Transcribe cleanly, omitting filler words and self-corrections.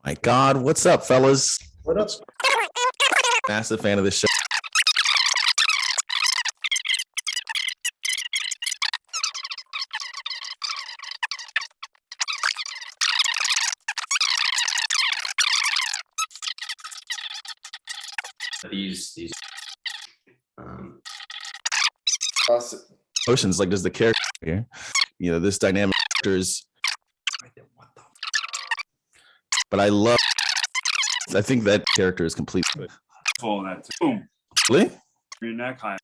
My God, what's up, fellas? What up? Massive fan of this show. These Emotions, like does the character here, this dynamic is, but I think that character is completely Fall that boom. really Your neck high.